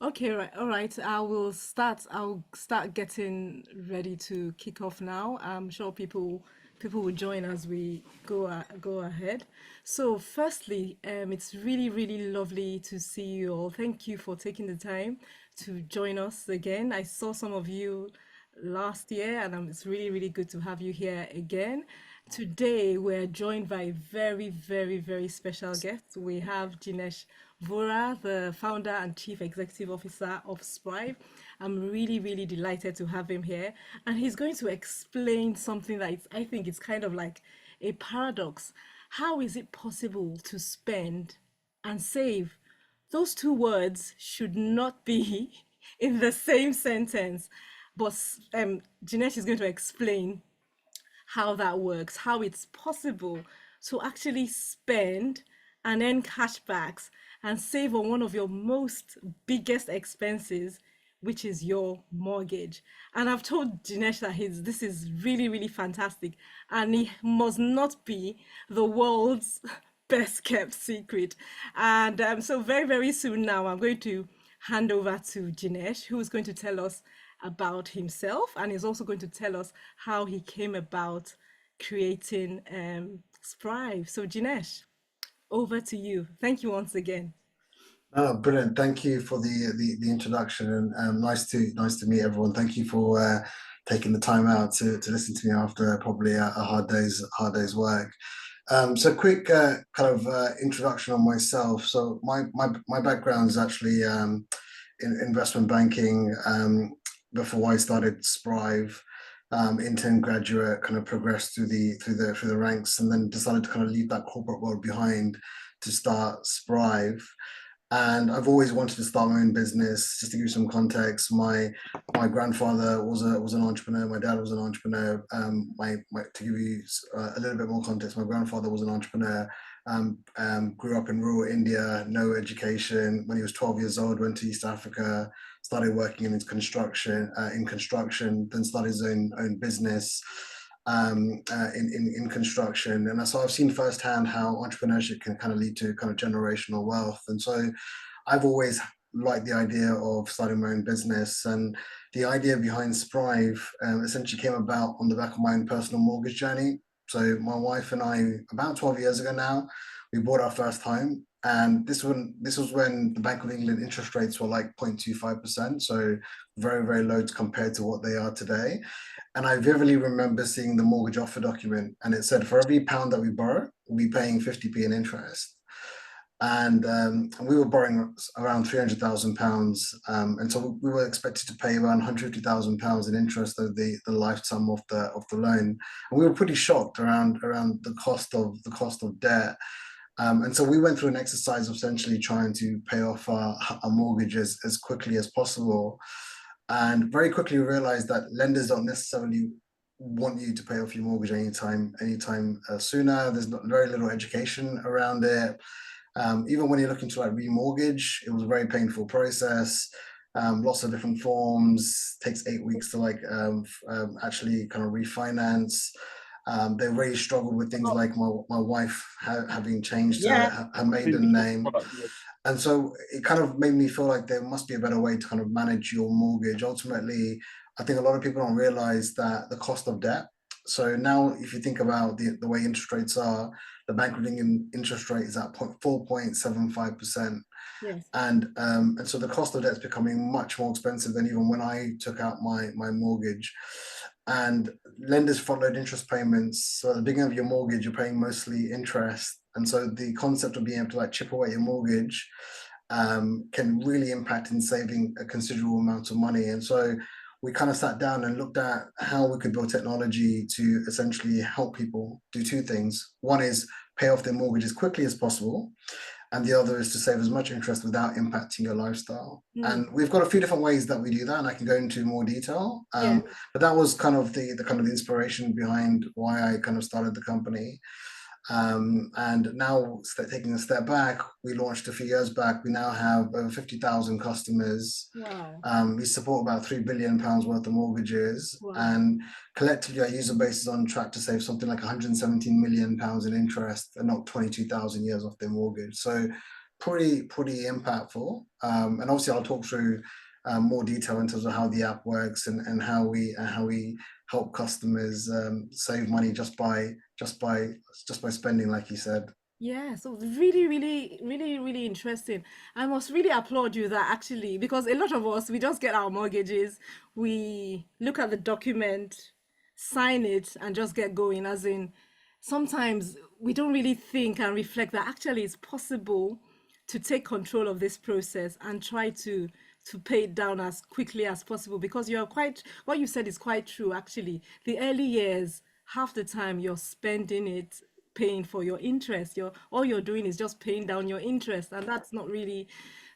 Okay, right, all right. I'll start getting ready to kick off now. I'm sure people will join as we go ahead. So, firstly, it's really lovely to see you all. Thank you for taking the time to join us again. I saw some of you last year, and it's really good to have you here again. Today, we're joined by very special guests. We have Jinesh Vohra, the founder and chief executive officer of Sprive. I'm really delighted to have him here, and he's going to explain something that I think it's kind of like a paradox. How is it possible to spend and save? Those two words should not be in the same sentence. But Jinesh is going to explain how that works, how it's possible to actually spend and earn cashbacks and save on one of your most biggest expenses, which is your mortgage. And I've told Jinesh that this is really fantastic, and it must not be the world's best kept secret. And so very soon now, I'm going to hand over to Jinesh, who is going to tell us about himself, and he's also going to tell us how he came about creating Sprive. So Jinesh, over to you. Thank you once again. Oh, brilliant! Thank you for the introduction, and nice to meet everyone. Thank you for taking the time out to listen to me after probably a hard day's work. So quick kind of introduction on myself. So my background is actually in investment banking. Before I started Sprive, intern graduate, kind of progressed through the ranks, and then decided to kind of leave that corporate world behind to start Sprive. And I've always wanted to start my own business. Just to give you some context, my grandfather was an entrepreneur. My dad was an entrepreneur. To give you a little bit more context, my grandfather was an entrepreneur. Grew up in rural India, no education. When he was 12 years old, went to East Africa, started working in construction, then started his own business in construction. And so I've seen firsthand how entrepreneurship can kind of lead to kind of generational wealth. And so I've always liked the idea of starting my own business. And the idea behind Sprive essentially came about on the back of my own personal mortgage journey. So my wife and I, about 12 years ago now, we bought our first home. And this was when the Bank of England interest rates were like 0.25%, so very low compared to what they are today. And I vividly remember seeing the mortgage offer document, and it said for every pound that we borrow, we'll be paying 50p in interest. And we were borrowing around £300,000, and so we were expected to pay around £150,000 in interest over the lifetime of the loan. And we were pretty shocked around the cost of debt. And so we went through an exercise of essentially trying to pay off our mortgage as quickly as possible, and very quickly realized that lenders don't necessarily want you to pay off your mortgage anytime sooner. There's very little education around it. Even when you're looking to like remortgage, it was a very painful process. Lots of different forms. Takes 8 weeks to actually kind of refinance. They really struggled with things like my wife having changed her maiden name. And so it kind of made me feel like there must be a better way to kind of manage your mortgage. Ultimately, I think a lot of people don't realize that the cost of debt. So now, if you think about the way interest rates are, the Bank of England interest rate is at 4.75%. Yes. And so the cost of debt is becoming much more expensive than even when I took out my mortgage. And lenders front load interest payments. So at the beginning of your mortgage, you're paying mostly interest. And so the concept of being able to like chip away your mortgage can really impact in saving a considerable amount of money. And so we kind of sat down and looked at how we could build technology to essentially help people do two things. One is pay off their mortgage as quickly as possible, and the other is to save as much interest without impacting your lifestyle. And we've got a few different ways that we do that, and I can go into more detail. Yeah. But that was kind of the inspiration behind why I kind of started the company. And now, taking a step back, we launched a few years back. We now have over 50,000 customers. Wow. We support about £3 billion worth of mortgages, Wow. and collectively, our user base is on track to save something like £117 million in interest and not 22,000 years off their mortgage. So, pretty impactful. And obviously, I'll talk through more detail in terms of how the app works and how we help customers save money just by spending, like you said. Yeah, so really, really, really, really interesting. I must really applaud you that actually, because a lot of us, we just get our mortgages, we look at the document, sign it, and just get going. As in, sometimes we don't really think and reflect that actually it's possible to take control of this process and try to pay it down as quickly as possible. Because you're quite, what you said is quite true, actually. The early years, half the time you're spending it paying for your interest. You're all you're doing is just paying down your interest, and that's not really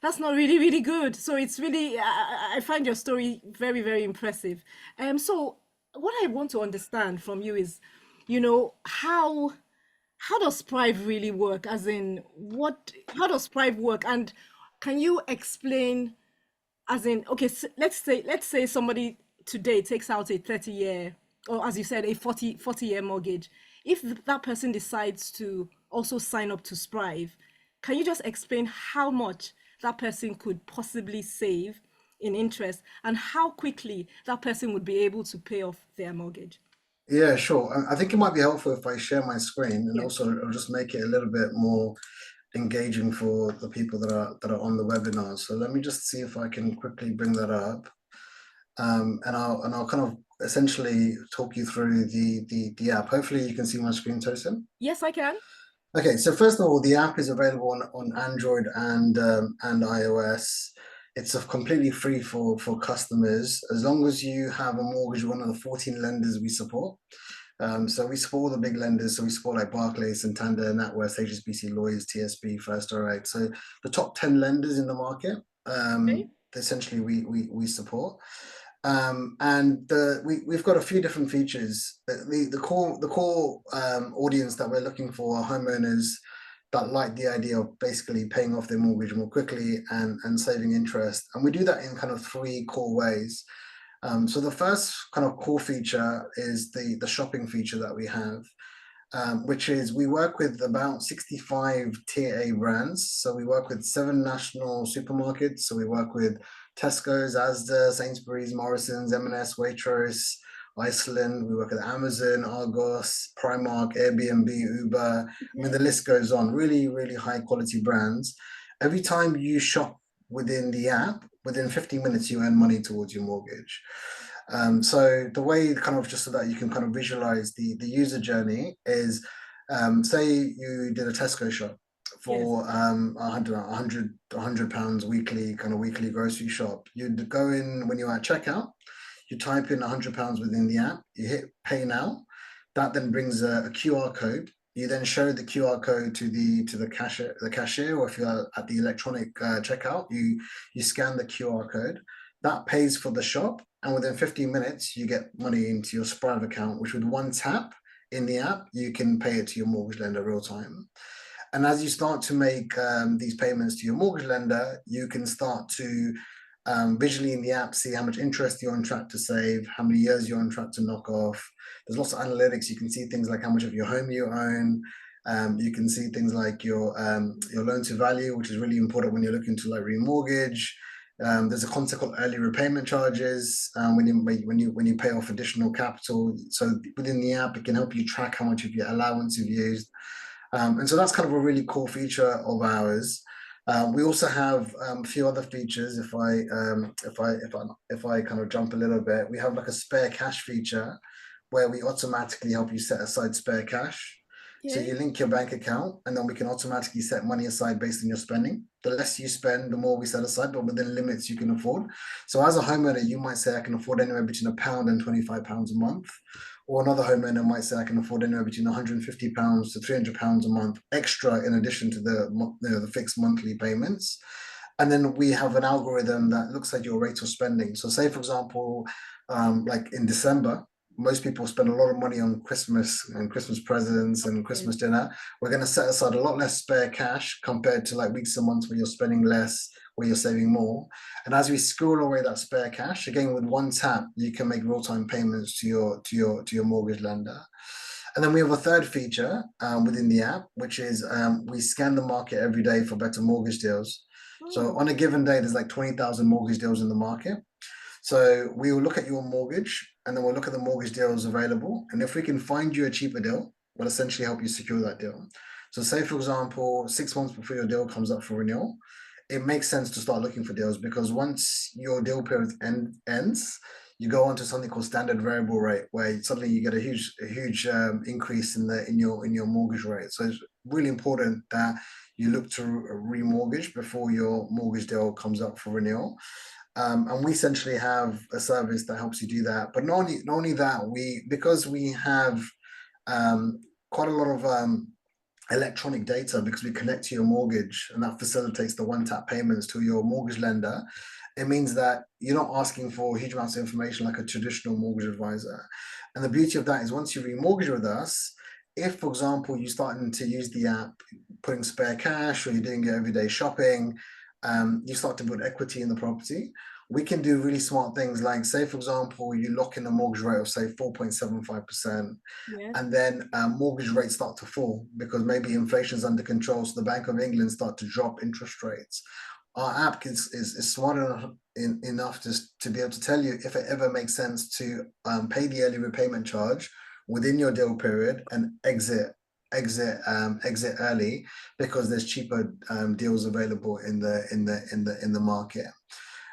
really good. So it's really I find your story very very impressive. So what I want to understand from you is, how does Sprive really work? As in, what how does Sprive work? And can you explain, as in, okay, let's say somebody today takes out a 30-year, or as you said, a 40-year mortgage. If that person decides to also sign up to Sprive, can you just explain how much that person could possibly save in interest and how quickly that person would be able to pay off their mortgage? Yeah, sure. I think it might be helpful if I share my screen, and Yeah. also it'll just make it a little bit more engaging for the people that are on the webinar. So let me just see if I can quickly bring that up, and I'll kind of essentially talk you through the app. Hopefully, you can see my screen, Tosin. Yes, I can. Okay, so first of all, the app is available on Android and iOS. It's completely free for customers as long as you have a mortgage with one of the 14 lenders we support. So we support all the big lenders. So we support like Barclays, Santander, NatWest, HSBC, Lloyds, TSB, First Alright. So the top 10 lenders in the market, Okay. essentially we support. We've got a few different features. The core audience that we're looking for are homeowners that like the idea of basically paying off their mortgage more quickly and saving interest. And we do that in kind of three core ways. So the first kind of core feature is the shopping feature that we have, which is we work with about 65 tier A brands. So we work with 7 national supermarkets. So we work with Tesco's, Asda, Sainsbury's, Morrison's, M&S, Waitrose, Iceland. We work with Amazon, Argos, Primark, Airbnb, Uber. I mean, Okay. the list goes on. Really, really high quality brands. Every time you shop within the app, within 15 minutes, you earn money towards your mortgage. So the way kind of just so that you can kind of visualize the user journey is, say you did a Tesco shop Yes. for £100 weekly, kind of weekly grocery shop. You'd go in when you're at checkout, you type in £100 within the app, you hit pay now. That then brings a QR code. You then show the QR code to the cashier, or if you're at the electronic checkout, you scan the QR code. That pays for the shop, and within 15 minutes, you get money into your Sprive account, which with one tap in the app, you can pay it to your mortgage lender real time. And as you start to make these payments to your mortgage lender, you can start to visually in the app see how much interest you're on track to save, how many years you're on track to knock off. There's lots of analytics. You can see things like how much of your home you own. You can see things like your loan to value, which is really important when you're looking to like remortgage. There's a concept called early repayment charges when you pay off additional capital. So within the app, it can help you track how much of your allowance you've used. And so that's kind of a really cool feature of ours. We also have a few other features. If I kind of jump a little bit, we have like a spare cash feature where we automatically help you set aside spare cash. So Okay. you link your bank account, and then we can automatically set money aside based on your spending. The less you spend, the more we set aside, but within limits you can afford. So as a homeowner, you might say I can afford anywhere between £1 and £25 a month. Or another homeowner might say I can afford anywhere between £150 to £300 a month extra in addition to the fixed monthly payments. And then we have an algorithm that looks at your rate of spending. So say, for example, like in December, most people spend a lot of money on Christmas and Christmas presents and Yes. Christmas dinner. We're going to set aside a lot less spare cash compared to like weeks and months where you're spending less, where you're saving more. And as we squirrel away that spare cash, again with one tap, you can make real-time payments to your mortgage lender. And then we have a third feature within the app, which is we scan the market every day for better mortgage deals. So Oh, on a given day, there's like 20,000 mortgage deals in the market. So we will look at your mortgage and then we'll look at the mortgage deals available. And if we can find you a cheaper deal, we'll essentially help you secure that deal. So say, for example, 6 months before your deal comes up for renewal, it makes sense to start looking for deals because once your deal period ends, you go on to something called standard variable rate, where suddenly you get a huge increase in your mortgage rate. So it's really important that you look to remortgage before your mortgage deal comes up for renewal. And we essentially have a service that helps you do that. But not only that, because we have quite a lot of electronic data because we connect to your mortgage and that facilitates the one-tap payments to your mortgage lender. It means that you're not asking for huge amounts of information like a traditional mortgage advisor. And the beauty of that is once you remortgage with us, if, for example, you're starting to use the app, putting spare cash, or you're doing your everyday shopping, you start to build equity in the property. We can do really smart things like, say, for example, you lock in a mortgage rate of, say, 4.75%, yes. and then mortgage rates start to fall because maybe inflation is under control. So the Bank of England start to drop interest rates. Our app is smart enough to be able to tell you if it ever makes sense to pay the early repayment charge within your deal period and exit early because there's cheaper deals available in the market.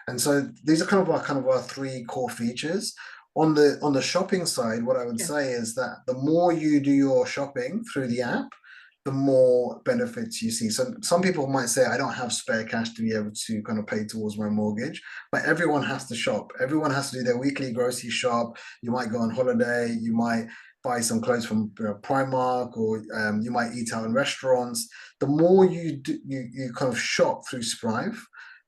And so these are kind of our three core features. On the shopping side, what I would Yes. say is that the more you do your shopping through the app, the more benefits you see. So some people might say, I don't have spare cash to be able to kind of pay towards my mortgage, but everyone has to shop. Everyone has to do their weekly grocery shop. You might go on holiday, you might buy some clothes from Primark, or you might eat out in restaurants. The more you kind of shop through Sprive,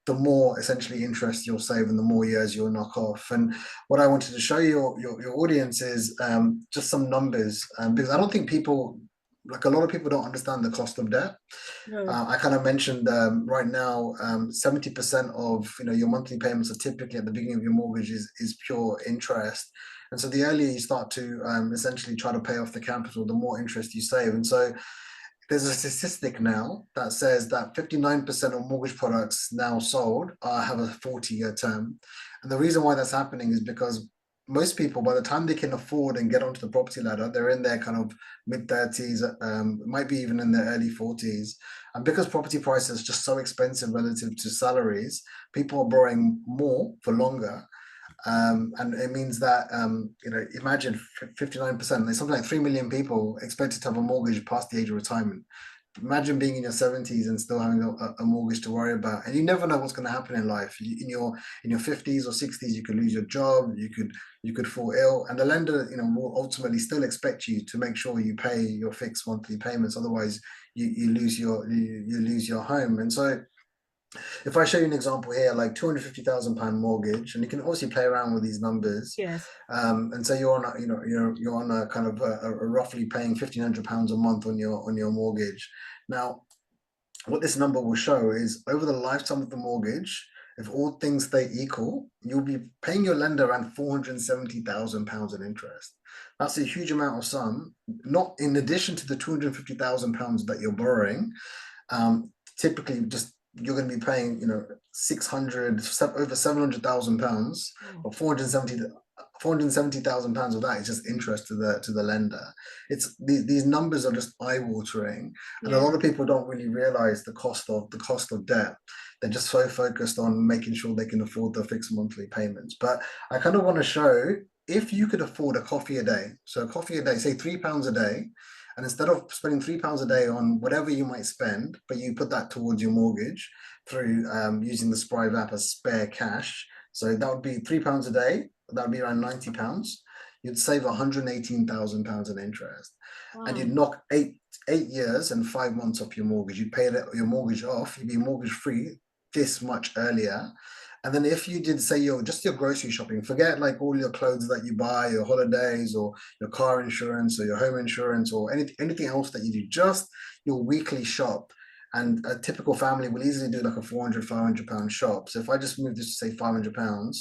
the more essentially interest you'll save and the more years you'll knock off. And what I wanted to show your audience is just some numbers, because I don't think people, like a lot of people don't understand the cost of debt. No. I kind of mentioned right now, 70% of your monthly payments are typically at the beginning of your mortgage is pure interest. And so the earlier you start to essentially try to pay off the capital, the more interest you save. And so there's a statistic now that says that 59% of mortgage products now sold have a 40-year term. And the reason why that's happening is because most people, by the time they can afford and get onto the property ladder, they're in their kind of mid-30s, might be even in their early 40s. And because property prices are just so expensive relative to salaries, people are borrowing more for longer. And it means that, imagine 59%, there's something like 3 million people expected to have a mortgage past the age of retirement. Imagine being in your 70s and still having a mortgage to worry about. And you never know what's going to happen in life. In your 50s or 60s, you could lose your job, you could fall ill, and the lender, will ultimately still expect you to make sure you pay your fixed monthly payments. Otherwise, you lose your home. And so if I show you an example here, like £250,000 mortgage, and you can obviously play around with these numbers, Yes. and so you're on a kind of a roughly paying £1,500 a month on your mortgage. Now, what this number will show is over the lifetime of the mortgage, if all things stay equal, you'll be paying your lender around £470,000 in interest. That's a huge amount of sum, not in addition to the £250,000 that you're borrowing. Typically just you're going to be paying, 600 over £700,000, Oh, or 470,000 pounds of that is just interest to the lender. These numbers are just eye-watering, and a yeah. lot of people don't really realize the cost of debt. They're just so focused on making sure they can afford the fixed monthly payments. But I kind of want to show, if you could afford a coffee a day, so a coffee a day, say £3 a day, and instead of spending £3 a day on whatever you might spend, but you put that towards your mortgage through using the Sprive app as spare cash. So that would be £3 a day. That would be around £90. You'd save £118,000 in interest, and Wow. you'd knock eight years and 5 months off your mortgage. You'd pay your mortgage off. You'd be mortgage free this much earlier. And then if you did, say, your grocery shopping, forget like all your clothes that you buy, your holidays, or your car insurance, or your home insurance, or anything else that you do, just your weekly shop. And a typical family will easily do like a £400, £500 shop. So if I just move this to say £500,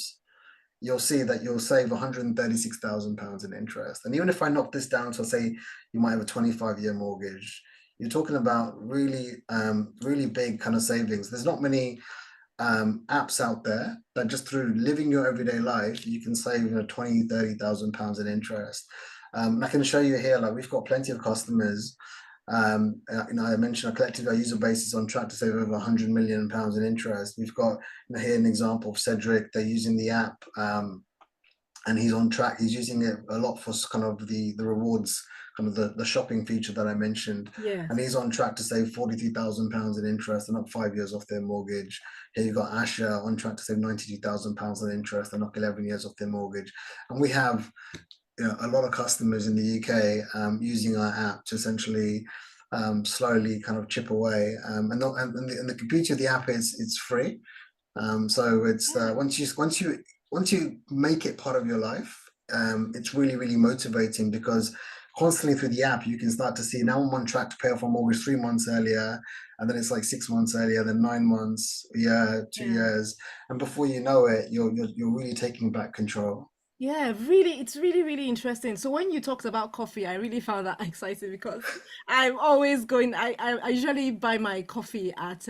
you'll see that you'll save £136,000 in interest. And even if I knock this down to say you might have a 25-year mortgage, you're talking about really, really big kind of savings. There's not many apps out there that just through living your everyday life, you can save, you know, 20, £30,000 in interest. And I can show you here, like we've got plenty of customers. You know, I mentioned a collective our user base is on track to save over £100 million in interest. We've got, you know, here an example of Cedric. They're using the app, and he's on track. He's using it a lot for kind of the rewards, kind of the shopping feature that I mentioned. And Yes. he's on track to save £43,000 in interest and knock 5 years off their mortgage. Here you've got Asher on track to save £92,000 in interest and knock 11 years off their mortgage. And we have, you know, a lot of customers in the UK using our app to essentially slowly kind of chip away. And the beauty of the app is it's free. So it's Yeah. once you make it part of your life, it's really motivating because constantly through the app you can start to see now I'm on track to pay off my mortgage 3 months earlier, and then it's like 6 months earlier, then 9 months, a year, two Yeah. years, and before you know it, you're really taking back control. Yeah, really, it's really, really interesting. So when you talked about coffee, I really found that exciting because I'm always going, I usually buy my coffee at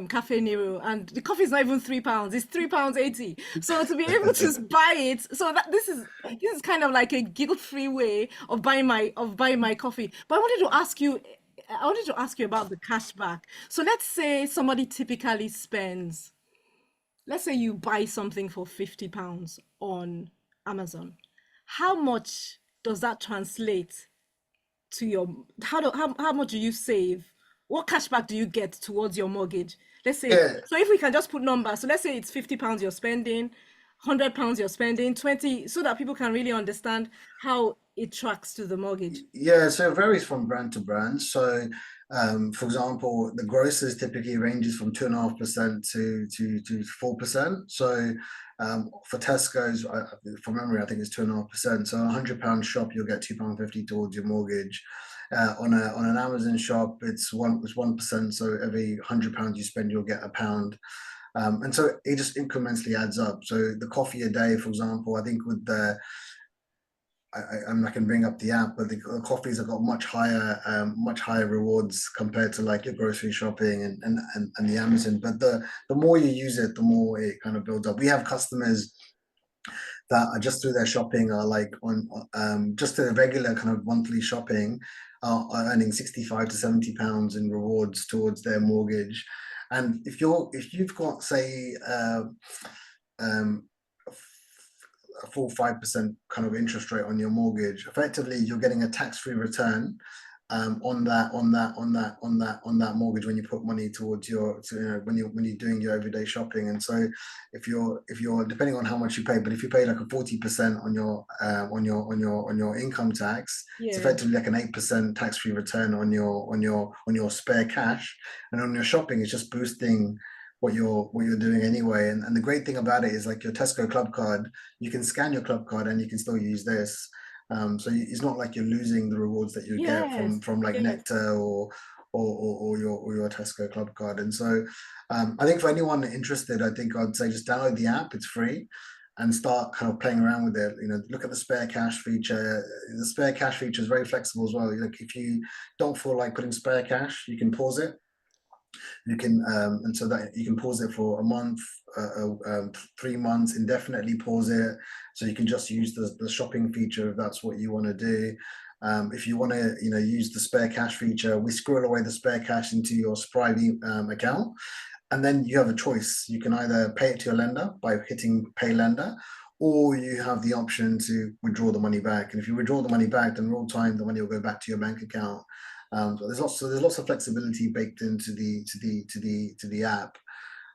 Cafe Nero, and the coffee is not even £3, it's £3 80. So to be able to buy it, so that this is kind of like a guilt-free way of buying my coffee. But I wanted to ask you about the cashback. So let's say somebody typically spends, let's say you buy something for £50 on Amazon. How much does that translate to your, how much do you save? What cashback do you get towards your mortgage? Let's say, Yeah, so if we can just put numbers, so let's say it's £50 you're spending, £100 you're spending, 20, so that people can really understand how it tracks to the mortgage. yeah, so it varies from brand to brand. So, for example, the grocers typically ranges from 2.5% to 4%. So, for Tesco's, from memory, I think it's 2.5%. So, on £100 shop, you'll get £2.50 towards your mortgage. On an Amazon shop, it's 1%. So every £100 you spend, you'll get £1. And so it just incrementally adds up. So the coffee a day, for example, I think with the I'm not going to bring up the app, but the coffees have got much higher rewards compared to like your grocery shopping and the Amazon. But the more you use it, the more it kind of builds up. We have customers that are just through their shopping are like on just a regular kind of monthly shopping are earning 65 to £70 in rewards towards their mortgage. And if you've got say um, a full 5% kind of interest rate on your mortgage, effectively you're getting a tax-free return on that mortgage when you put money towards you know, when you're doing your everyday shopping. And so if you're depending on how much you pay, but if you pay like a 40% on your income tax, it's Yeah. effectively like an 8% tax-free return on your spare cash, and on your shopping it's just boosting what you're doing anyway. And the great thing about it is like your Tesco club card, you can scan your club card and you can still use this. So it's not like you're losing the rewards that you get Yes. from like Yes. Nectar or your Tesco club card. And so I think for anyone interested, I think I'd say just download the app. It's free, and start kind of playing around with it. You know, look at the spare cash feature. The spare cash feature is very flexible as well. Like if you don't feel like putting spare cash, you can pause it. You can and so that you can pause it for a month, 3 months, indefinitely pause it, so you can just use the shopping feature if that's what you want to do. If you want to, you know, use the spare cash feature, we squirrel away the spare cash into your Sprive account, and then you have a choice. You can either pay it to your lender by hitting pay lender, or you have the option to withdraw the money back. And if you withdraw the money back, then real time the money will go back to your bank account. So there's lots of flexibility baked into the app.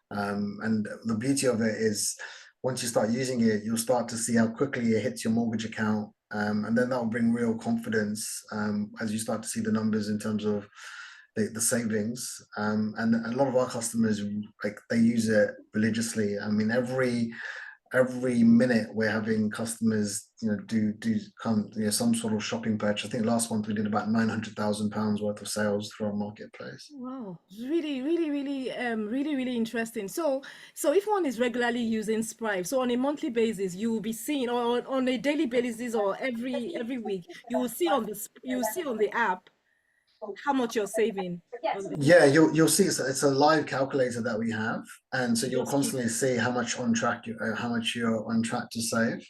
And the beauty of it is once you start using it, you'll start to see how quickly it hits your mortgage account. And then that will bring real confidence as you start to see the numbers in terms of the savings. And a lot of our customers, like, they use it religiously. I mean, every minute we're having customers, do come, some sort of shopping purchase. I think last month we did about £900,000 worth of sales through our marketplace. Wow, really, really, really, really, really interesting. So if one is regularly using Sprive, so on a monthly basis, you will be seeing, or on a daily basis, or every week, you will see on you will see on the app how much you're saving on Yeah, you'll see it's a live calculator that we have, and so you you'll just keep. constantly see how much you're on track to save.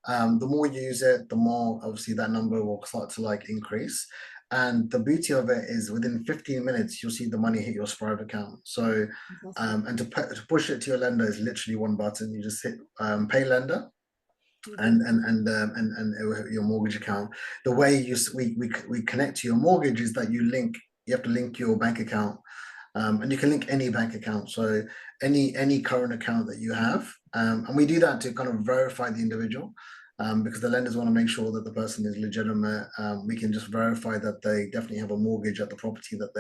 The more you use it, the more obviously that number will start to like increase. And the beauty of it is within 15 minutes you'll see the money hit your Sprive account. So Fantastic. and to push it to your lender is literally one button. You just hit pay lender, You just and it will hit your mortgage account. The way we connect to your mortgage is that you have to link your bank account, and you can link any bank account, so any current account that you have, and we do that to kind of verify the individual, because the lenders want to make sure that the person is legitimate. We can just verify that they definitely have a mortgage at the property that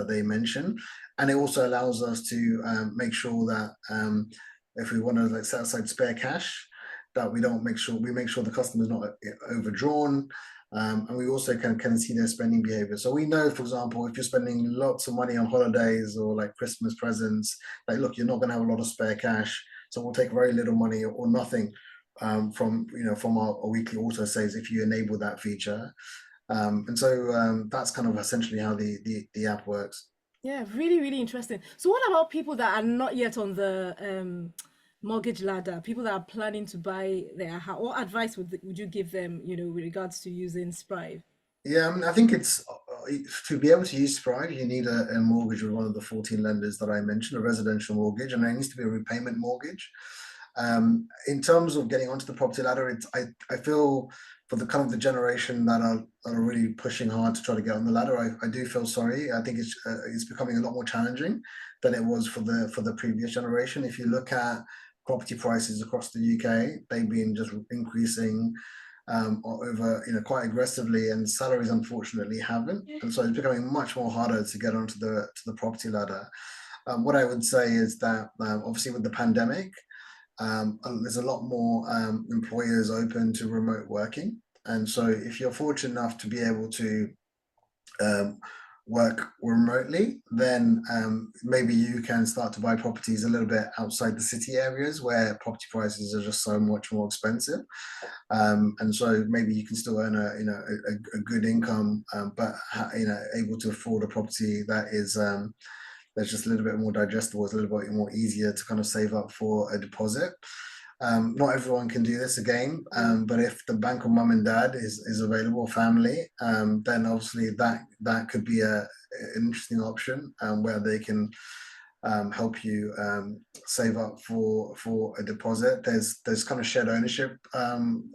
they mention, and it also allows us to make sure that if we want to like set aside spare cash, that we make sure the customer is not overdrawn. And we also can see their spending behavior. So we know, for example, if you're spending lots of money on holidays or like Christmas presents, like look, you're not going to have a lot of spare cash, so we'll take very little money or nothing from our weekly auto saves if you enable that feature. And so that's kind of essentially how the app works. Yeah, really, really interesting. So what about people that are not yet on the mortgage ladder, people that are planning to buy their house? What advice would you give them, with regards to using Sprive? Yeah, I mean, I think it's to be able to use Sprive, you need a mortgage with one of the 14 lenders that I mentioned, a residential mortgage, and it needs to be a repayment mortgage. In terms of getting onto the property ladder, I feel for the kind of the generation that are really pushing hard to try to get on the ladder, I do feel sorry. I think it's becoming a lot more challenging than it was for the previous generation. If you look at property prices across the UK, they've been just increasing over quite aggressively, and salaries unfortunately haven't, and so it's becoming much more harder to get onto the property ladder. What I would say is that obviously with the pandemic, there's a lot more employers open to remote working, and so if you're fortunate enough to be able to um, work remotely, then maybe you can start to buy properties a little bit outside the city areas where property prices are just so much more expensive. And so maybe you can still earn a good income, but able to afford a property that is that's just a little bit more digestible. It's a little bit more easier to kind of save up for a deposit. Not everyone can do this again, but if the bank of mum and dad is available, family, then obviously that could be an interesting option, where they can help you save up for a deposit. There's kind of shared ownership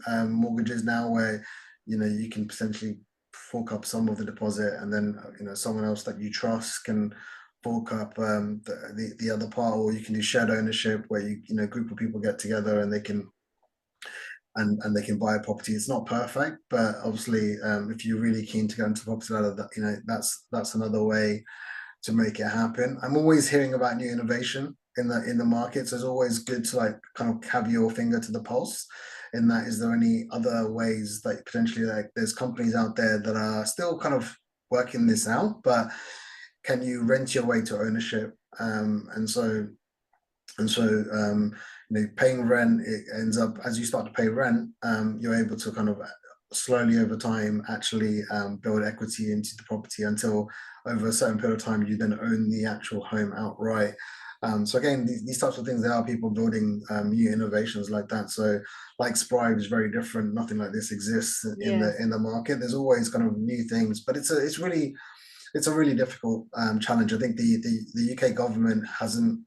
mortgages now where you can potentially fork up some of the deposit, and then someone else that you trust can fork up the other part, or you can do shared ownership where a group of people get together and they can buy a property. It's not perfect, but obviously if you're really keen to go into property ladder, that's another way to make it happen. I'm always hearing about new innovation in the market, so it's always good to like kind of have your finger to the pulse. In that, is there any other ways that potentially like there's companies out there that are still kind of working this out, but can you rent your way to ownership? Paying rent, it ends up as you start to pay rent, you're able to kind of slowly over time actually build equity into the property until over a certain period of time you then own the actual home outright. So again, these types of things, there are people building new innovations like that. So like Sprive is very different. Nothing like this exists in Yes. the market. There's always kind of new things, but it's a really difficult challenge. I think the UK government hasn't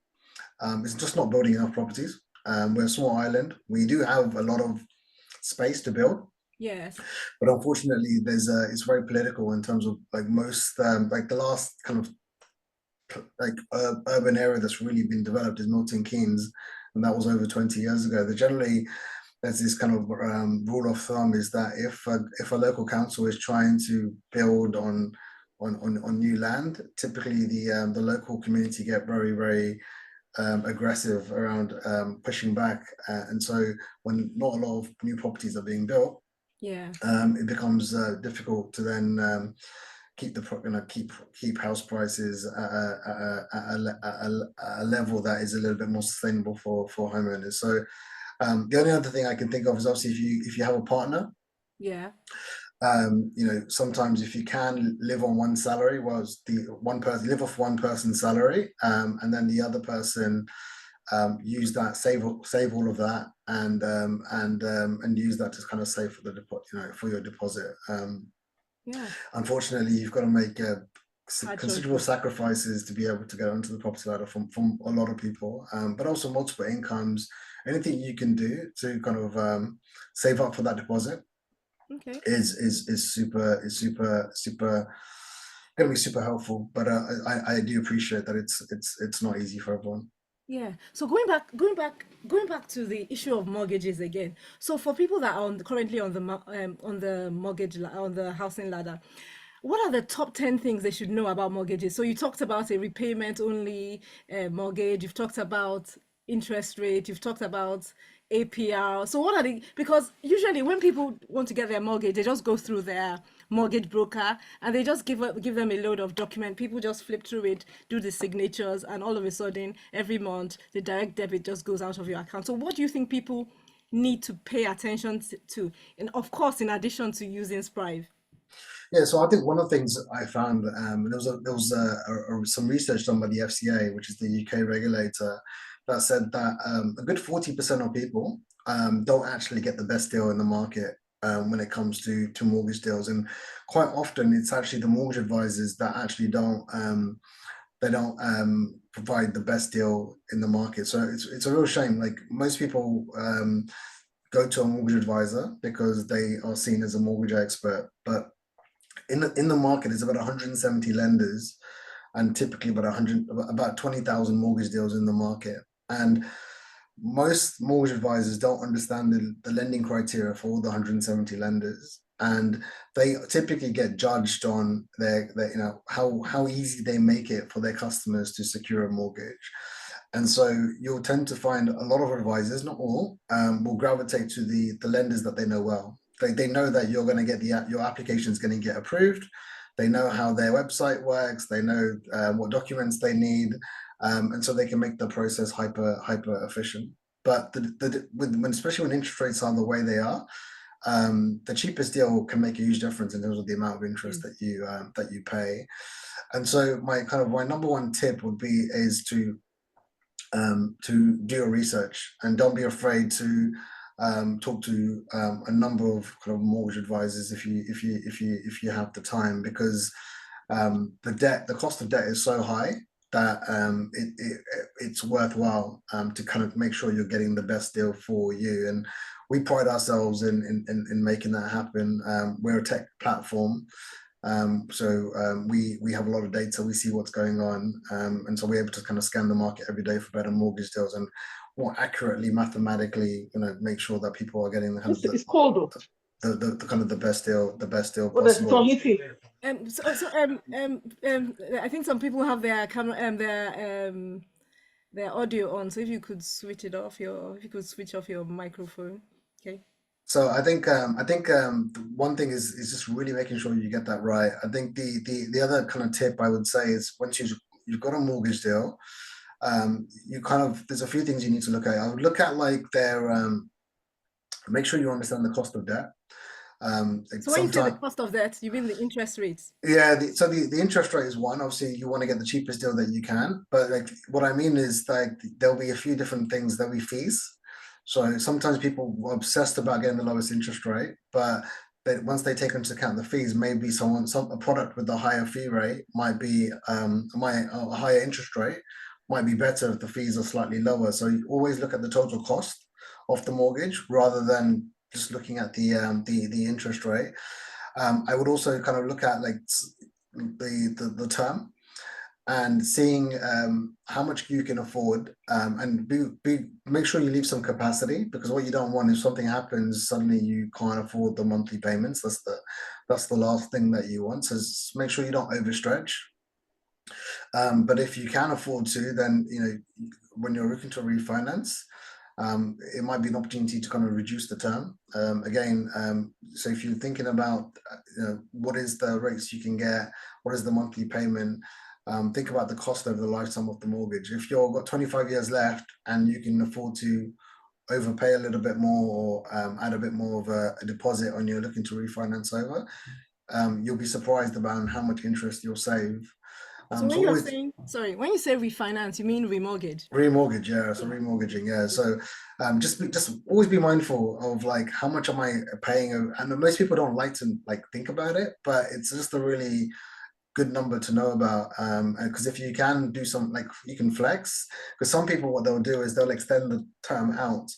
it's just not building enough properties. We're a small island. We do have a lot of space to build, Yes. but unfortunately, it's very political in terms of like most like the last kind of like urban area that's really been developed is Milton Keynes, and that was over 20 years ago. There's this kind of rule of thumb is that if a local council is trying to build on new land, typically the local community get very aggressive around pushing back, and so when not a lot of new properties are being built, Yeah. it becomes difficult to then keep keep house prices at a level that is a little bit more sustainable for homeowners. So the only other thing I can think of is obviously if you have a partner, Yeah. sometimes if you can live on one salary, well, the one person live off one person's salary, and then the other person use that, save all of that, and use that to kind of save for the deposit, for your deposit. Yeah. Unfortunately, you've got to make Hard considerable choices. sacrifices to be able to get onto the property ladder from a lot of people, but also multiple incomes. Anything you can do to kind of save up for that deposit Okay. is super going to be super helpful. But I do appreciate that it's not easy for everyone. Yeah. So going back to the issue of mortgages again. So for people that are currently on on the on the housing ladder, what are the top 10 things they should know about mortgages? So you talked about a repayment only mortgage. You've talked about interest rate. You've talked about APR. So what are the, because usually when people want to get their mortgage, they just go through their mortgage broker and they just give them a load of document. People just flip through it, do the signatures, and all of a sudden every month the direct debit just goes out of your account. So what do you think people need to pay attention to? And of course, in addition to using Sprive. Yeah, so I think one of the things I found, there was some research done by the FCA, which is the UK regulator, that said that a good 40% of people don't actually get the best deal in the market when it comes to mortgage deals, and quite often it's actually the mortgage advisors that actually don't provide the best deal in the market. So it's a real shame. Like most people go to a mortgage advisor because they are seen as a mortgage expert, but in the market, there's about 170 lenders and typically about 20,000 mortgage deals in the market. And most mortgage advisors don't understand the lending criteria for all the 170 lenders. And they typically get judged on how easy they make it for their customers to secure a mortgage. And so you'll tend to find a lot of advisors, not all, will gravitate to the lenders that they know well. They know that you're going to get your application is going to get approved. They know how their website works. They know what documents they need, and so they can make the process hyper efficient. But especially when interest rates are the way they are, the cheapest deal can make a huge difference in terms of the amount of interest Yes. that you pay. And so my number one tip would be is to do your research and don't be afraid to talk to a number of kind of mortgage advisors if you have the time, because the cost of debt is so high that it's worthwhile to kind of make sure you're getting the best deal for you. And we pride ourselves in making that happen. We're a tech platform, we have a lot of data. We see what's going on, and so we're able to kind of scan the market every day for better mortgage deals and more accurately mathematically, make sure that people are getting the kind of It's cold though. the kind of the best deal What is it on possible. heating? I think some people have their camera and their audio on. So if you could if you could switch off your microphone, okay. So I think one thing is just really making sure you get that right. I think the other kind of tip I would say is once you've got a mortgage deal, you kind of there's a few things you need to look at. I would look at like their make sure you understand the cost of debt. So when you say the Sometimes, cost of that, you mean the interest rates? yeah, so the interest rate is one. Obviously, you want to get the cheapest deal that you can, but like what I mean is like there'll be a few different things. There'll be fees. So sometimes people are obsessed about getting the lowest interest rate, but once they take into account the fees, maybe a product with a higher fee rate might be a higher interest rate might be better if the fees are slightly lower. So you always look at the total cost of the mortgage rather than just looking at the interest rate. I would also kind of look at like the term and seeing how much you can afford, and make sure you leave some capacity, because what you don't want is something happens suddenly you can't afford the monthly payments. That's the last thing that you want. So make sure you don't overstretch. But if you can afford to, then when you're looking to refinance, it might be an opportunity to kind of reduce the term. So if you're thinking about what is the rates you can get, what is the monthly payment, think about the cost over the lifetime of the mortgage. If you've got 25 years left and you can afford to overpay a little bit more or add a bit more of a deposit on you're looking to refinance over, you'll be surprised about how much interest you'll save. So when So you're always saying, sorry, when you say refinance, you mean remortgage? remortgage, yeah. So Yeah. remortgaging, yeah. So just always be mindful of like how much am I paying, and most people don't like to like think about it, but it's just a really good number to know about. Because if you can do some like you can flex, because some people what they'll do is they'll extend the term out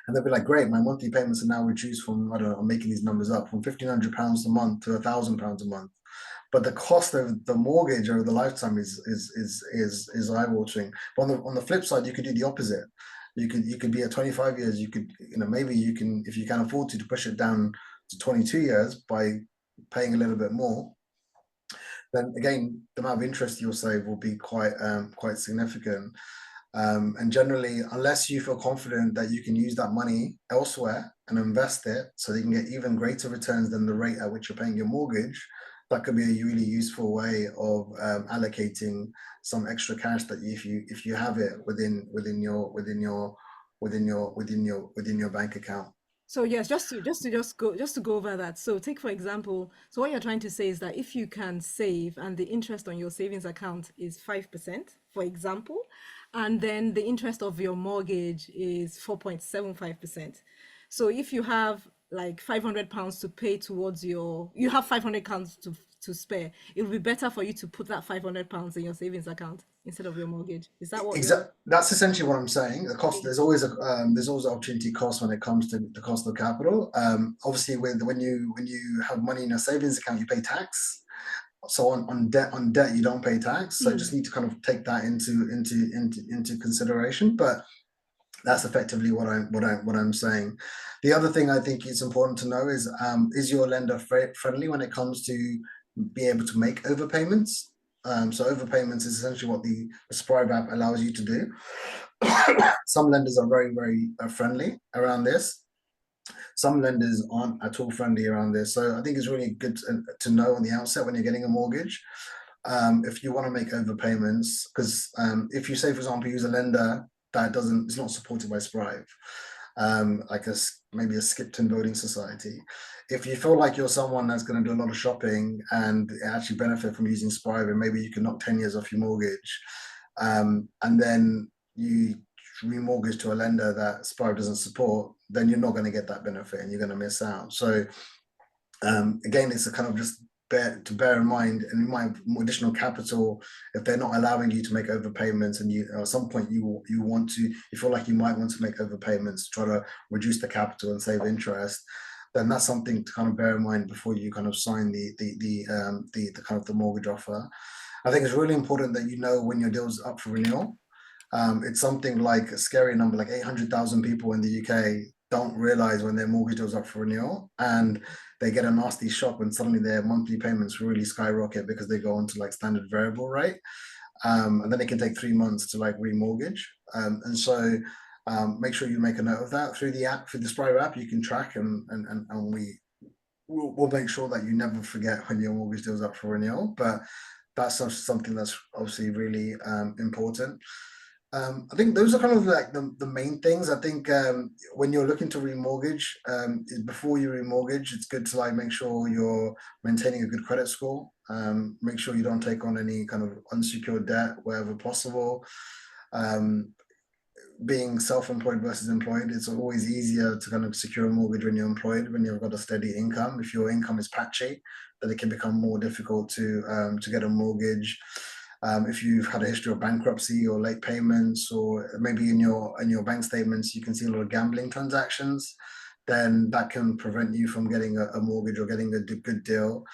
and they'll be like, great, my monthly payments are now reduced from, I don't know, I'm making these numbers up, from £1,500 a month to £1,000 a month. But the cost of the mortgage over the lifetime is eye-watering. But on the flip side, you could do the opposite. You could be at 25 years, you could, maybe you can, if you can afford to push it down to 22 years by paying a little bit more, then again, the amount of interest you'll save will be quite significant. And generally, unless you feel confident that you can use that money elsewhere and invest it so that you can get even greater returns than the rate at which you're paying your mortgage, that could be a really useful way of allocating some extra cash that if you have it within your bank account. So yes, just to go over that. So take for example, so what you're trying to say is that if you can save and the interest on your savings account is 5%, for example, and then the interest of your mortgage is 4.75%. So if you have like £500 to pay towards you have £500 to spare, it would be better for you to put that £500 in your savings account instead of your mortgage. Is that what you're? That's essentially what I'm saying. The cost, there's always an opportunity cost when it comes to the cost of capital. Obviously, when you have money in a savings account, you pay tax. So on debt you don't pay tax. So you just Hmm. need to kind of take that into consideration. But that's effectively what I'm saying. The other thing I think it's important to know is your lender friendly when it comes to be able to make overpayments. So overpayments is essentially what the Sprive app allows you to do. Some lenders are very friendly around this. Some lenders aren't at all friendly around this. So I think it's really good to know on the outset when you're getting a mortgage, if you want to make overpayments, because if you say, for example, use a lender that is not supported by Sprive, like maybe a Skipton Building Society. If you feel like you're someone that's going to do a lot of shopping and actually benefit from using Sprive, and maybe you can knock 10 years off your mortgage, and then you remortgage to a lender that Sprive doesn't support, then you're not going to get that benefit and you're going to miss out. So again, it's a kind of just to bear in mind, and you might have more additional capital if they're not allowing you to make overpayments, and you at some point you feel like you might want to make overpayments to try to reduce the capital and save interest. Then that's something to kind of bear in mind before you kind of sign the kind of the mortgage offer. I think it's really important that you know when your deal's up for renewal. It's something like a scary number, like 800,000 people in the UK don't realize when their mortgage goes up for renewal, and they get a nasty shock when suddenly their monthly payments really skyrocket because they go onto like standard variable rate, and then it can take 3 months to like remortgage. And so make sure you make a note of that through the app, through the Sprive app. You can track, and we'll make sure that you never forget when your mortgage deal's up for renewal. But that's something that's obviously really important. I think those are kind of like the main things. I think when you're looking to remortgage, before you remortgage, it's good to like make sure you're maintaining a good credit score. Make sure you don't take on any kind of unsecured debt wherever possible. Um, Being self-employed versus employed, it's always easier to kind of secure a mortgage when you're employed, when you've got a steady income. If your income is patchy, then it can become more difficult to get a mortgage. If you've had a history of bankruptcy or late payments, or maybe in your bank statements you can see a lot of gambling transactions, then that can prevent you from getting a mortgage or getting a good deal.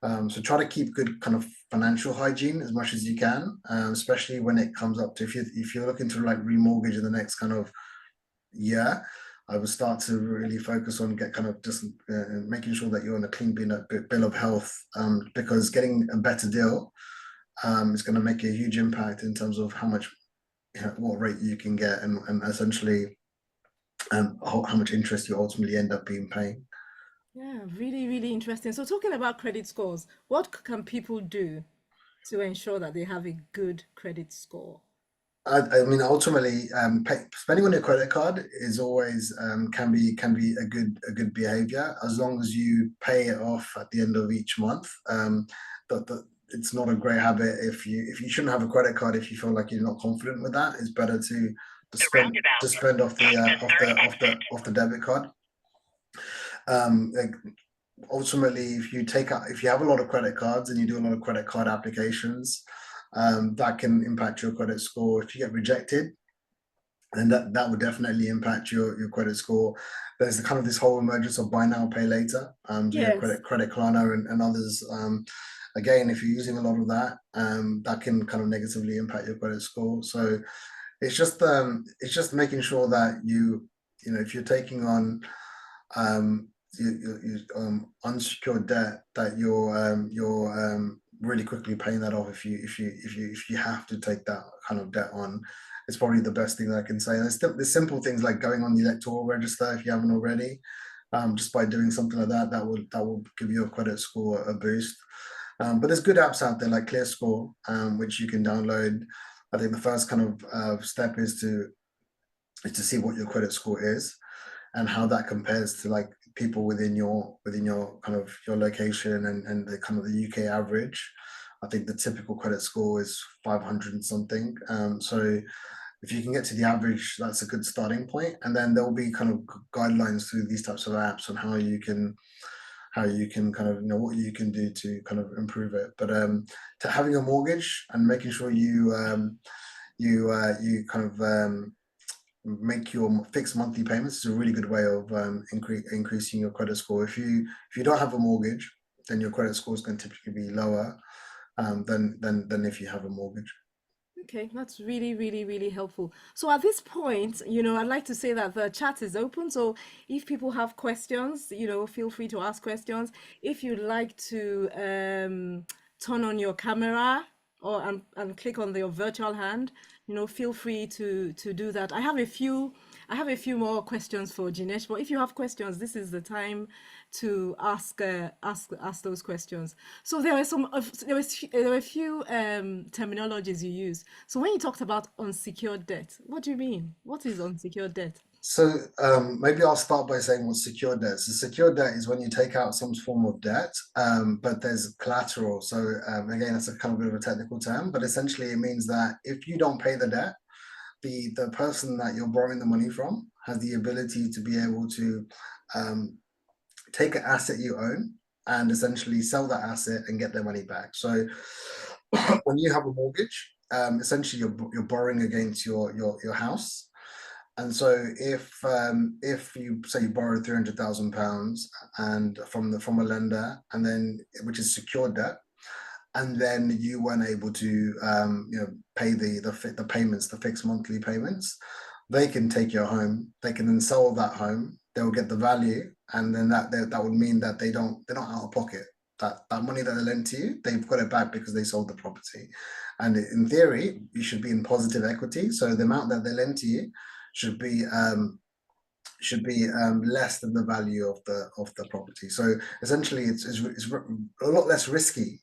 So try to keep good kind of financial hygiene as much as you can, especially when it comes up to if you're looking to like remortgage in the next kind of year. I would start to really focus on get kind of just making sure that you're on a clean bill of health, because getting a better deal is going to make a huge impact in terms of how much what rate you can get, and essentially how much interest you ultimately end up being paying. Yeah, really, really interesting. So talking about credit scores, what can people do to ensure that they have a good credit score? I mean, ultimately, spending on your credit card is always can be a good behavior as long as you pay it off at the end of each month. It's not a great habit if you shouldn't have a credit card if you feel like you're not confident with that. It's better to spend off the debit card. Like, ultimately, if you have a lot of credit cards and you do a lot of credit card applications, that can impact your credit score. If you get rejected, and that would definitely impact your credit score. There's kind of this whole emergence of buy now, pay later, via Yes. Credit Klarna and others. Again, if you're using a lot of that, that can kind of negatively impact your credit score. So it's just making sure that you know, if you're taking on um, unsecured debt, that you're really quickly paying that off. If you have to take that kind of debt on, it's probably the best thing that I can say. There's simple things like going on the electoral register if you haven't already. Just by doing something like that, that will give your credit score a boost. But there's good apps out there like ClearScore, which you can download. I think the first kind of step is to see what your credit score is and how that compares to like people within your kind of your location and the kind of the UK average. I think the typical credit score is 500 and something. So if you can get to the average, that's a good starting point. And then there will be kind of guidelines through these types of apps on how you can kind of, what you can do to kind of improve it. But to having a mortgage and making sure you kind of make your fixed monthly payments is a really good way of increasing your credit score. If you don't have a mortgage, then your credit score is going to typically be lower than if you have a mortgage. Okay, that's really, really, really helpful. So at this point, I'd like to say that the chat is open. So if people have questions, feel free to ask questions. If you'd like to turn on your camera and click on your virtual hand, feel free to do that. I have a few more questions for Jinesh, but if you have questions, this is the time to ask those questions. So there were a few terminologies you used. So when you talked about unsecured debt, what do you mean? What is unsecured debt? So maybe I'll start by saying what secured debt is. So secured debt is when you take out some form of debt, but there's collateral. So again, that's a kind of bit of a technical term, but essentially it means that if you don't pay the debt, the person that you're borrowing the money from has the ability to be able to um, take an asset you own and essentially sell that asset and get their money back. So when you have a mortgage, essentially you're borrowing against your house. And so if you say you borrow £300,000 and from a lender, and then which is secured debt, and then you weren't able to pay the payments, the fixed monthly payments, they can take your home. They can then sell that home. They'll get the value, and then that would mean that they're not out of pocket. That money that they lent to you, they've got it back because they sold the property. And in theory, you should be in positive equity. So the amount that they lend to you should be less than the value of the property. So essentially, it's a lot less risky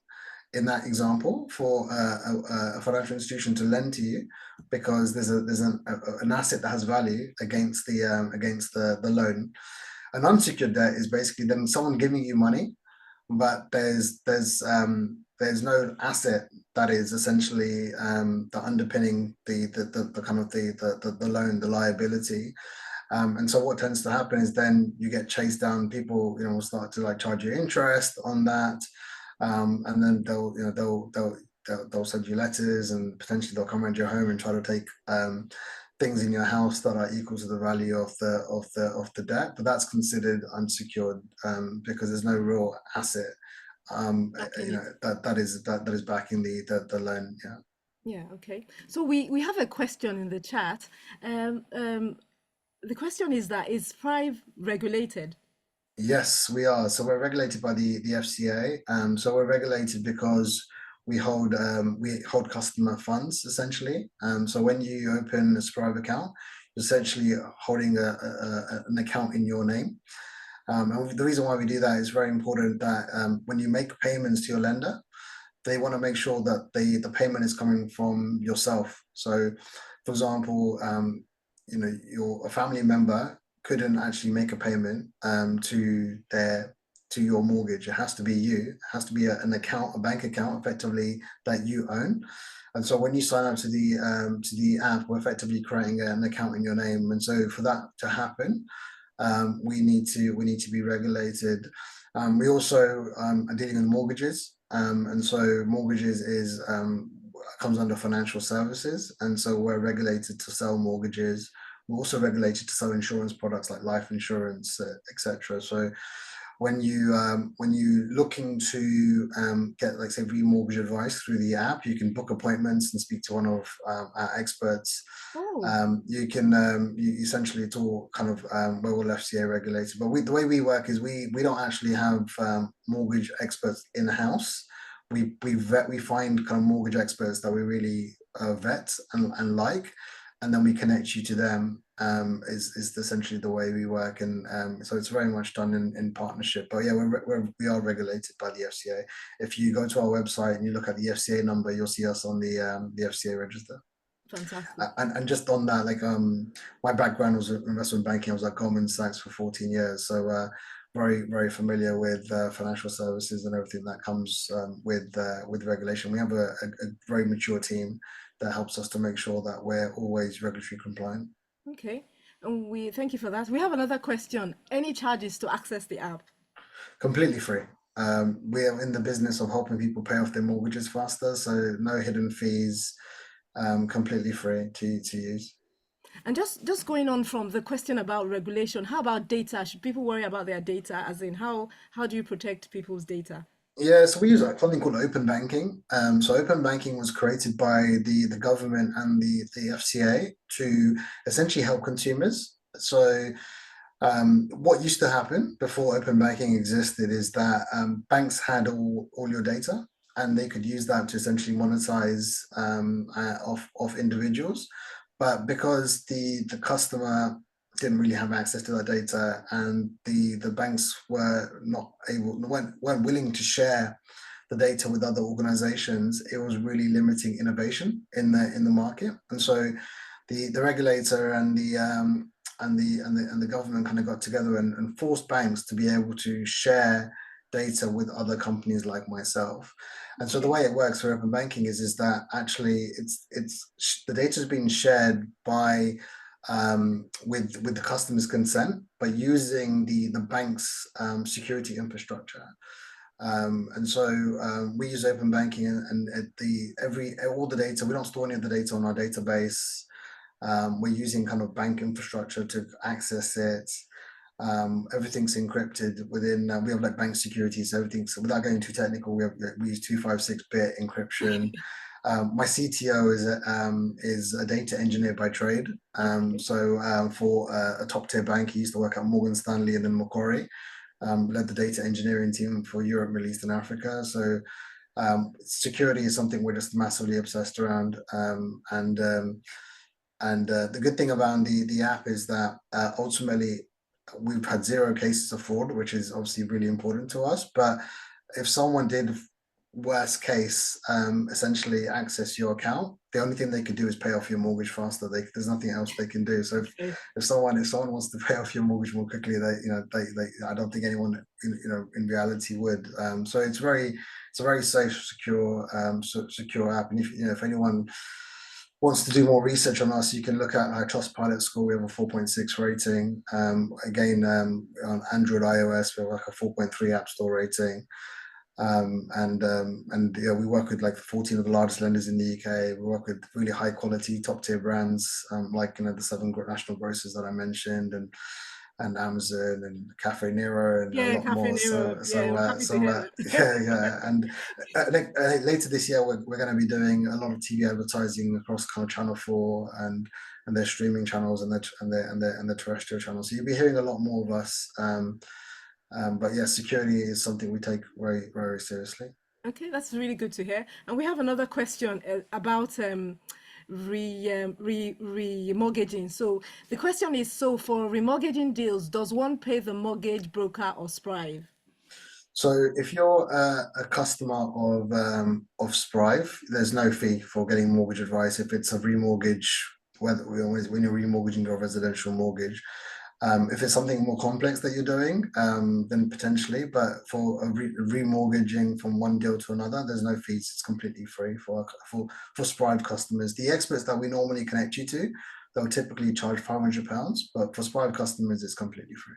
in that example for a financial institution to lend to you because there's an asset that has value against the loan. An unsecured debt is basically then someone giving you money, but there's no asset that is essentially the underpinning the kind of the loan, the liability. And so what tends to happen is then you get chased down. People, will start to like charge you interest on that, and then they'll send you letters and potentially they'll come around your home and try to take things in your house that are equal to the value of the debt. But that's considered unsecured because there's no real asset Backing it. that is backing the loan. Yeah. Yeah, okay. So we have a question in the chat. The question is that is Sprive regulated? Yes, we are. So we're regulated by the FCA. So we're regulated because we hold customer funds essentially. So when you open a Sprive account, you're essentially holding an account in your name. And the reason why we do that is very important that when you make payments to your lender, they want to make sure that the payment is coming from yourself. So, for example, a family member couldn't actually make a payment to your mortgage. It has to be you. It has to be an account, a bank account, effectively that you own. And so when you sign up to the app, we're effectively creating an account in your name. And so for that to happen, we need to be regulated. We also are dealing with mortgages, and so mortgages is comes under financial services, and so we're regulated to sell mortgages. We're also regulated to sell insurance products like life insurance, etc. So when you looking to get, like, say, remortgage advice through the app, you can book appointments and speak to one of our experts. Oh, You essentially, it's all kind of we're all FCA regulated, but the way we work is we don't actually have mortgage experts in house. We find kind of mortgage experts that we really vet and like, and then we connect you to them. Is essentially the way we work, and so it's very much done in partnership. But yeah, we are regulated by the FCA. If you go to our website and you look at the FCA number, you'll see us on the FCA register. fantastic. And just on that, like, my background was in investment banking. I was at Goldman Sachs for 14 years, so very familiar with financial services and everything that comes with regulation. We have a very mature team that helps us to make sure that we're always regulatory compliant. Okay. And we thank you for that. We have another question. Any charges to access the app? Completely free. We are in the business of helping people pay off their mortgages faster, so no hidden fees, completely free to use. And just going on from the question about regulation, how about data? Should people worry about their data? As in, how do you protect people's data? Yeah, so we use something called open banking. So open banking was created by the government and the FCA to essentially help consumers. So what used to happen before open banking existed is that banks had all your data, and they could use that to essentially monetize of individuals. But because the customer didn't really have access to that data, and the banks weren't willing to share the data with other organizations, it was really limiting innovation in the market. And so the regulator and the government kind of got together and forced banks to be able to share data with other companies like myself. And so the Okay. way it works for open banking is that actually it's the data is being shared by with the customer's consent, but using the bank's security infrastructure. And so we use open banking, and all the data, we don't store any of the data on our database. We're using kind of bank infrastructure to access it. Everything's encrypted within. We have like bank securities. Everything's, without going too technical. We use 256-bit encryption. My CTO is a data engineer by trade. Okay. For a top tier bank, he used to work at Morgan Stanley and then Macquarie. Led the data engineering team for Europe, Middle East, and Africa. So security is something we're just massively obsessed around. And the good thing about the app is that ultimately we've had 0 cases of fraud, which is obviously really important to us. But if someone did, worst case, essentially access your account, the only thing they could do is pay off your mortgage faster. There's nothing else they can do. So Okay. if someone wants to pay off your mortgage more quickly, I don't think anyone in reality would. So it's a very safe, secure app. And if anyone wants to do more research on us, you can look at our Trustpilot score. We have a 4.6 rating. Again, on Android, iOS, we have like a 4.3 App Store rating. And yeah, we work with like 14 of the largest lenders in the UK. We work with really high quality, top tier brands, like the 7 national grocers that I mentioned, and Amazon and Cafe Nero and a Yeah, lot Cafe more. Nero. Yeah, I'm happy to hear that. Yeah. And I think later this year we're going to be doing a lot of TV advertising across kind of Channel 4 and their streaming channels and their terrestrial channels. So you'll be hearing a lot more of us. But yeah, security is something we take very, very seriously. Okay, that's really good to hear. And we have another question about remortgaging. So the question is, so for remortgaging deals, does one pay the mortgage broker or Sprive? So if you're a customer of Sprive, there's no fee for getting mortgage advice if it's a remortgage, whether when you're remortgaging your residential mortgage. If it's something more complex that you're doing, then potentially. But for a remortgaging from one deal to another, there's no fees. It's completely free for Sprive customers. The experts that we normally connect you to, they'll typically charge £500, but for Sprive customers, it's completely free.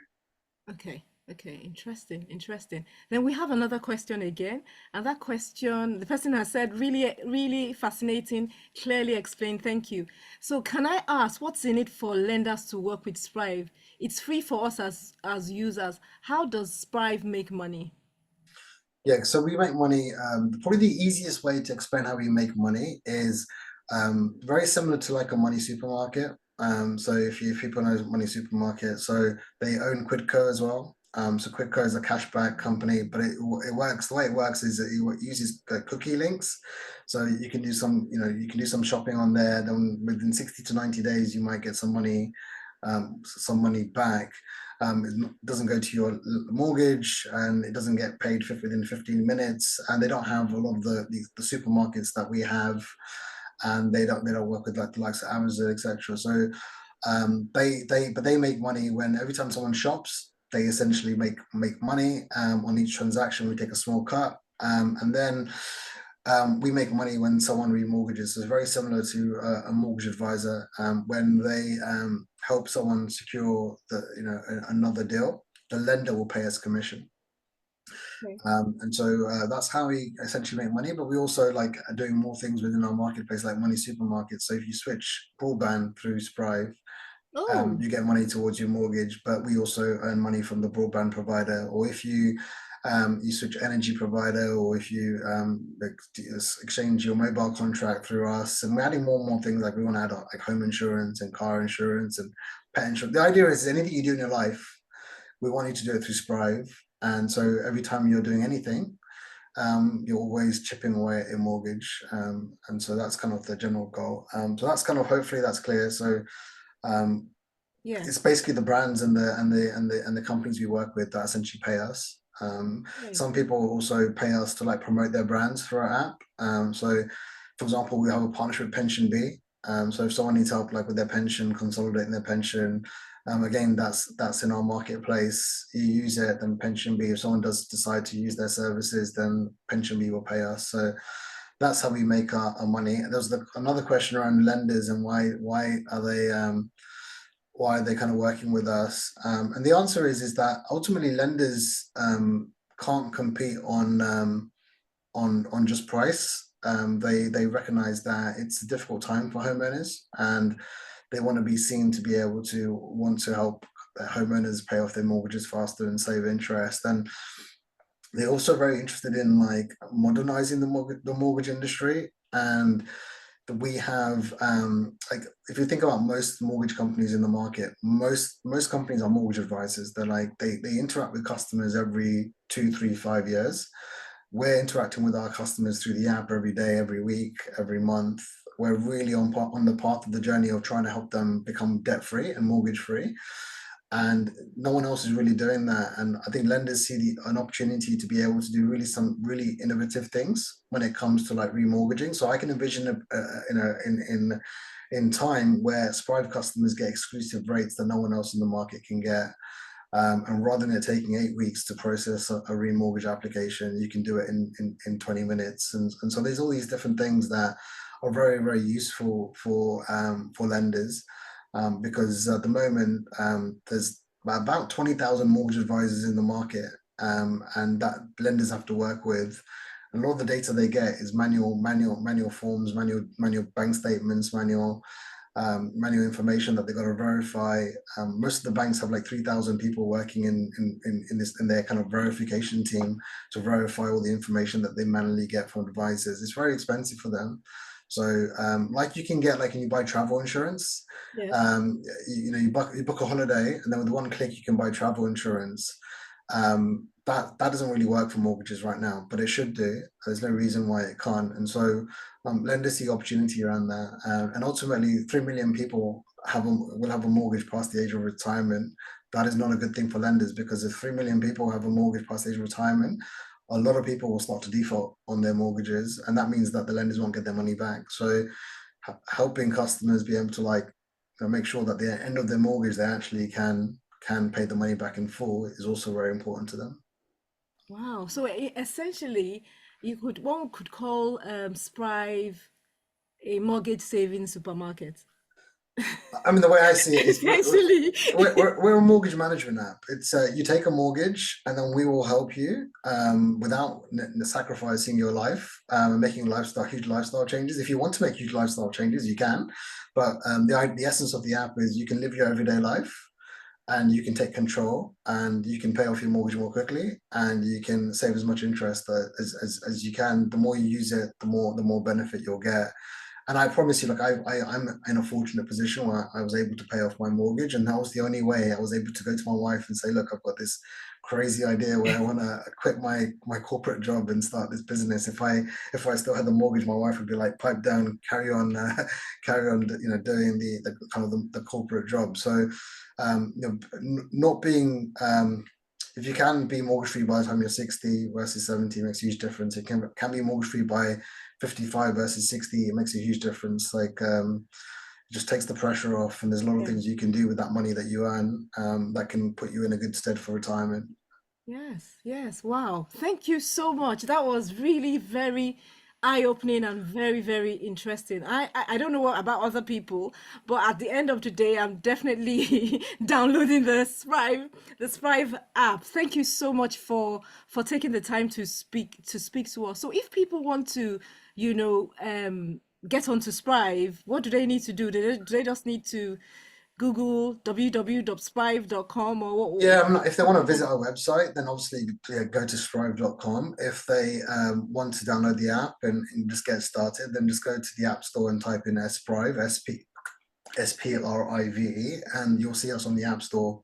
Okay, okay, interesting, interesting. Then we have another question again, and that question, the person has said, really, really fascinating, clearly explained. Thank you. So, can I ask, what's in it for lenders to work with Sprive? It's free for us as users. How does Sprive make money? Yeah, so we make money. Probably the easiest way to explain how we make money is very similar to like a money supermarket. So if people know money supermarket, so they own Quidco as well. So Quidco is a cashback company, but it works. The way it works is that it uses cookie links, so you can do some you can do some shopping on there. Then within 60 to 90 days, you might get some money back. It doesn't go to your mortgage, and it doesn't get paid within 15 minutes. And they don't have a lot of the supermarkets that we have, and they don't work with like the likes of Amazon, etc. So they make money when every time someone shops, they essentially make money on each transaction. We take a small cut, and then we make money when someone remortgages. So it's very similar to a mortgage advisor when they help someone secure another deal. The lender will pay us commission. Okay. And so that's how we essentially make money. But we also like doing more things within our marketplace, like money supermarkets. So if you switch broadband through Sprive, Oh, you get money towards your mortgage, but we also earn money from the broadband provider. Or if you switch energy provider, or if you exchange your mobile contract through us, and we're adding more and more things. Like we want to add like home insurance and car insurance and pet insurance. The idea is anything you do in your life, we want you to do it through Sprive. And so every time you're doing anything, you're always chipping away at your mortgage. And so that's kind of the general goal. So that's kind of, hopefully that's clear. So um, yeah. it's basically the brands and the companies we work with that essentially pay us. Okay. Some people also pay us to like promote their brands for our app. So, for example, we have a partnership with Pension B. So if someone needs help like with their pension, consolidating their pension, again, that's in our marketplace. You use it, then Pension B. If someone does decide to use their services, then Pension B will pay us. So that's how we make our money. There's another question around lenders and why are they kind of working with us? And the answer is that ultimately lenders can't compete on just price. They recognize that it's a difficult time for homeowners, and they want to be seen to be able to want to help homeowners pay off their mortgages faster and save interest. And they're also very interested in like modernizing the mortgage industry. And we have like if you think about most mortgage companies in the market, most companies are mortgage advisors. They're like they interact with customers every 2 3 5 years. We're interacting with our customers through the app every day, every week, every month. We're really on the path of the journey of trying to help them become debt free and mortgage free, and no one else is really doing that. And I think lenders see an opportunity to be able to do some really innovative things when it comes to like remortgaging. So I can envision in time where Sprive customers get exclusive rates that no one else in the market can get. And rather than it taking 8 weeks to process a remortgage application, you can do it in 20 minutes. And so there's all these different things that are very, very useful for lenders, because at the moment there's about 20,000 mortgage advisors in the market, and that lenders have to work with. And a lot of the data they get is manual forms, manual bank statements, manual information that they got to verify. Most of the banks have like 3,000 people working in their kind of verification team to verify all the information that they manually get from advisors. It's very expensive for them. So like you can get like when you buy travel insurance, Yes. you book a holiday, and then with one click you can buy travel insurance. That doesn't really work for mortgages right now, but it should do. There's no reason why it can't. And so lenders see opportunity around that. And ultimately, 3 million people will have a mortgage past the age of retirement. That is not a good thing for lenders, because if 3 million people have a mortgage past the age of retirement, a lot of people will start to default on their mortgages, and that means that the lenders won't get their money back. So helping customers be able to make sure that the end of their mortgage they actually can pay the money back in full is also very important to them. Wow. So essentially, one could call Sprive a mortgage saving supermarket. I mean, the way I see it is Essentially. we're a mortgage management app. It's you take a mortgage and then we will help you without sacrificing your life and making huge lifestyle changes. If you want to make huge lifestyle changes, you can. But the essence of the app is you can live your everyday life and you can take control and you can pay off your mortgage more quickly and you can save as much interest as you can. The more you use it, the more benefit you'll get. And I promise you, I'm in a fortunate position where I was able to pay off my mortgage, and that was the only way I was able to go to my wife and say, look, I've got this crazy idea where I want to quit my corporate job and start this business. If I still had the mortgage, my wife would be like, pipe down, carry on, carry on, doing the kind of the corporate job. So, not being if you can be mortgage free by the time you're 60 versus 70 makes a huge difference. It can be mortgage free by 55 versus 60. It makes a huge difference. It just takes the pressure off, and there's a lot of Yeah. things you can do with that money that you earn that can put you in a good stead for retirement. Yes, yes. Wow. Thank you so much. That was really very eye-opening and very, very interesting. I don't know what about other people, but at the end of the day, I'm definitely downloading the Sprive app. Thank you so much for taking the time to speak to us. So if people want to, get onto Sprive, what do they need to do? Do they just need to Google www.sprive.com or Yeah, what? if they want to visit our website, then obviously go to sprive.com. If they want to download the app and just get started, then just go to the App Store and type in Sprive, Sprive, and you'll see us on the App Store.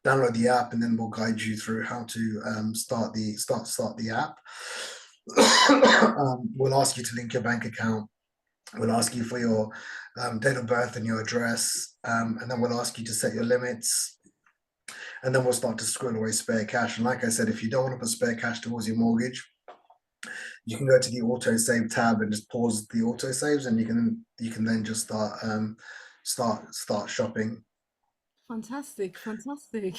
Download the app, and then we'll guide you through how to start the app. We'll ask you to link your bank account. We'll ask you for your date of birth and your address, and then we'll ask you to set your limits, and then we'll start to squirrel away spare cash. And like I said, if you don't want to put spare cash towards your mortgage, you can go to the auto save tab and just pause the auto saves, and you can then just start shopping. Fantastic, fantastic.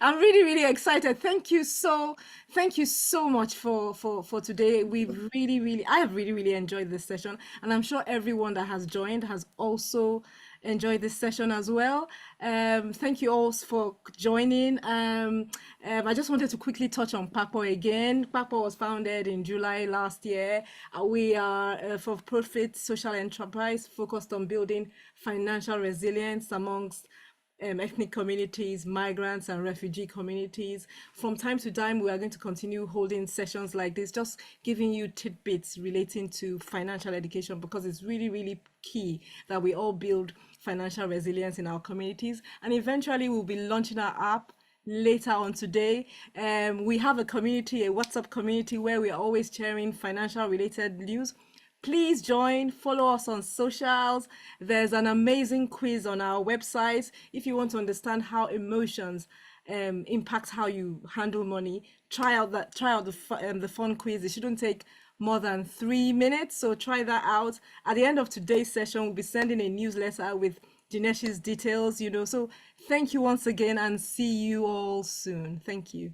I'm really, really excited. Thank you so much for today. I have really, really enjoyed this session, and I'm sure everyone that has joined has also enjoyed this session as well. Thank you all for joining. I just wanted to quickly touch on Paapo again. Paapo was founded in July last year. We are a for-profit social enterprise focused on building financial resilience amongst ethnic communities, migrants, and refugee communities. From time to time, we are going to continue holding sessions like this, just giving you tidbits relating to financial education, because it's really, really key that we all build financial resilience in our communities. And eventually, we'll be launching our app later on today. We have a community, a WhatsApp community, where we are always sharing financial related news. Please join, follow us on socials. There's an amazing quiz on our website. If you want to understand how emotions impact how you handle money, try out the fun quiz. It shouldn't take more than 3 minutes, so try that out. At the end of today's session, we'll be sending a newsletter with Jinesh's details. So thank you once again, and see you all soon. Thank you.